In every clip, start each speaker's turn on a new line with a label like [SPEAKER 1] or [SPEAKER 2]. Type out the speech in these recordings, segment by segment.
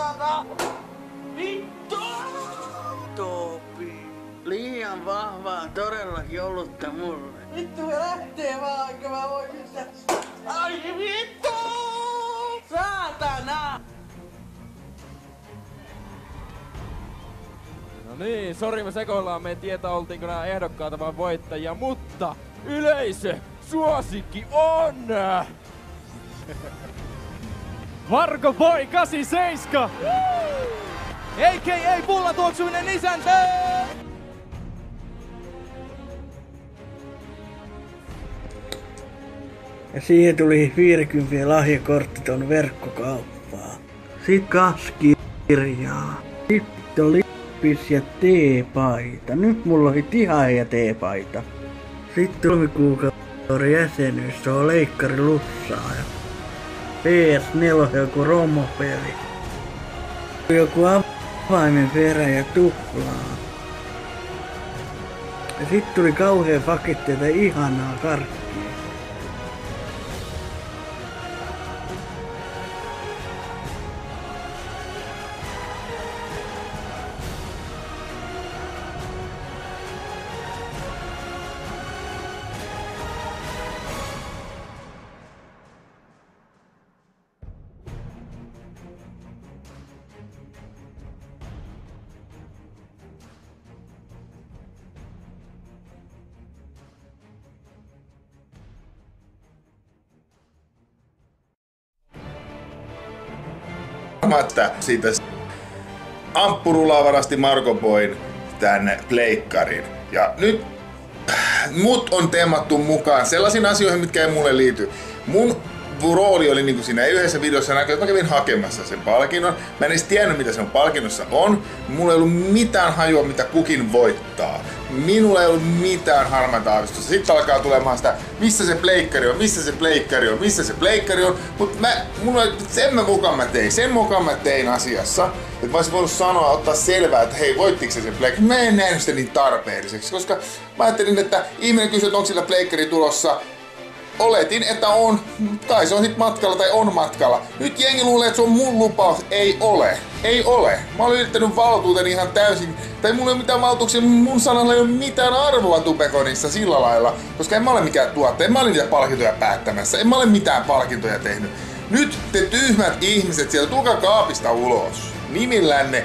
[SPEAKER 1] saatana! Vittu! Topi. Liian vahvaa todellakin olutta mulle. Vittu se lähtee vaan, enkä mä voi mistään. Ai vittu! Saatana!
[SPEAKER 2] No niin, sori me sekoillaan, me ei tiedä oltiinko nää ehdokkaita vai voittajia, mutta yleisö suosikki on...
[SPEAKER 3] Marko Boy 87! A.k.a. pullatuoksuinen isäntä!
[SPEAKER 1] Ja siihen tuli 50 lahjakortti ton verkkokauppaan. Sit 2 kirjaa. Sitten lippis ja teepaita. Nyt mulla oli tiha ja teepaita. Sitten 3 kuukauden jäsenyys, se on leikkari lussaa. PS4 joku romopeli. Joku avaimen perä ja tuplaa. Ja sit tuli kauhea paketteita ihanaa karkkia.
[SPEAKER 4] Siitä Amppurulaa varasti Marko Boyn tänne pleikkarin. Ja nyt mut on teemattu mukaan sellaisiin asioihin, mitkä ei mulle liity. Mun rooli oli niin kuin siinä yhdessä videossa näkyy, että mä kävin hakemassa sen palkinnon. Mä en edes tiennyt, mitä sen palkinnossa on. Mulla ei ollut mitään hajua, mitä kukin voittaa. Minulla ei ollut mitään harmaita aavistusta. Sitten alkaa tulemaan sitä, missä se pleikkari on, missä se pleikkari on, missä se pleikkari on. Mut sen mukaan mä tein asiassa. Että mä olisin voinut sanoa, ottaa selvää, että hei, voittiko se sen pleikkari. Mä en nähnyt sitä niin tarpeelliseksi, koska mä ajattelin, että ihminen kysyy, että onko sillä pleikkari tulossa. Oletin, että on, tai se on sit matkalla tai on matkalla. Nyt jengi luulee, että se on mun lupaus. Ei ole. Ei ole. Mä olen yrittänyt valtuuteni ihan täysin. Tai mulla ei ole mitään valtuuksia, mun sanalla ei ole mitään arvoa Tubeconissa sillä lailla. Koska en mä ole mikään tuottaja, en mä ole niitä palkintoja päättämässä. En mä ole mitään palkintoja tehnyt. Nyt te tyhmät ihmiset sieltä, tulkaa kaapista ulos. Nimillänne.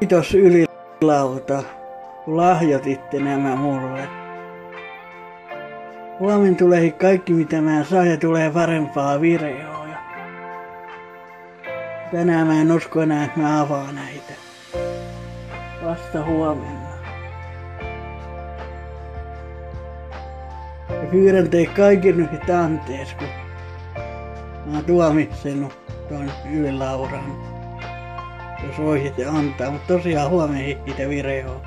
[SPEAKER 1] Kiitos Ylilauta, kun lahjoititte nämä mulle. Huomenna tulee kaikki mitä mä saan ja tulee parempaa videoa. Tänään mä en usko enää, että mä avaan näitä. Vasta huomenna. Ja pyydän teitä kaikki nyt anteeksi, kun mä oon tuomitsenut ton Ylilaudan. Jos voisitte antaa, mutta tosiaan huomenna hittitä videoa.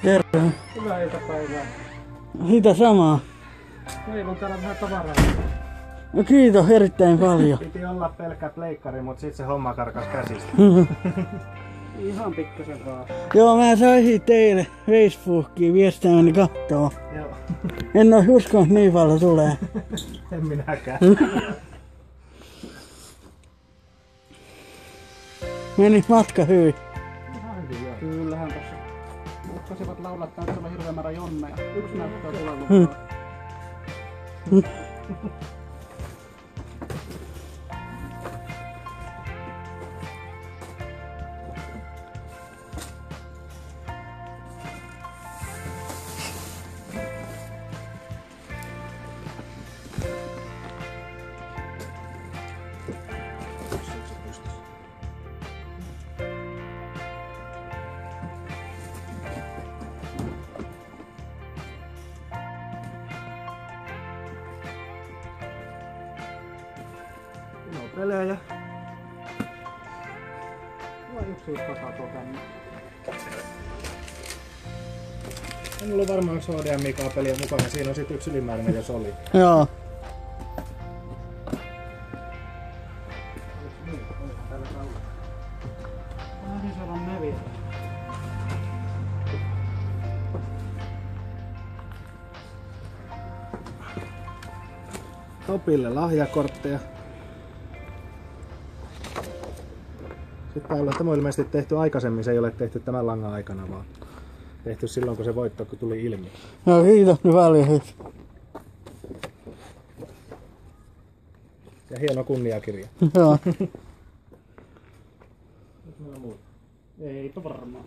[SPEAKER 1] Terve.
[SPEAKER 3] Hyvää iltapäivää.
[SPEAKER 1] Sitä samaa.
[SPEAKER 3] Meillä on täällä vähän tavaraa.
[SPEAKER 1] No kiitos erittäin paljon.
[SPEAKER 3] Piti olla pelkkä pleikkari, mut sit se homma karkas käsistä. Ihan pikkasen vaan.
[SPEAKER 1] Joo, mä saisin teille Facebookiin viestiäni kattoo.
[SPEAKER 3] Joo.
[SPEAKER 1] En oo uskonut niin paljon tulee.
[SPEAKER 3] En minäkään.
[SPEAKER 1] Meni matka hyvin.
[SPEAKER 3] Ihan hyvin joo. Kyllähän tossa. Uhkasivat laulaa tanssilla hirveän määrä jonneja. Yksi näyttää tulevan. No pelejä. Mulla yksi takaa tuo tänne. En ollut varmaan yksi HDMI peliä mukana, siinä on sit yksi ylimääräinen jos oli.
[SPEAKER 1] Joo.
[SPEAKER 3] Topille lahjakortteja. Sitten täällä on tämä ilmeisesti tehty aikaisemmin, se ei ole tehty tämän langan aikana, vaan tehty silloin kun se voitto tuli ilmi.
[SPEAKER 1] No kiitos nyt paljon.
[SPEAKER 3] Ja hieno kunniakirja.
[SPEAKER 1] Joo.
[SPEAKER 3] Eipä varmaan.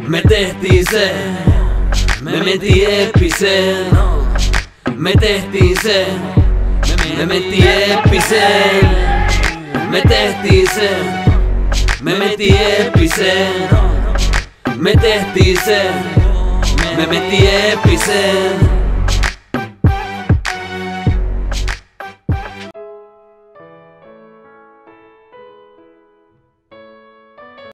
[SPEAKER 5] Me tehtiin se, me mentiin eeppiseen. Me tehtiin se, me mentiin eeppiseen. Me tehtiin se, me mentiin eeppiseen. Me tehtiin se, me mentiin eeppiseen.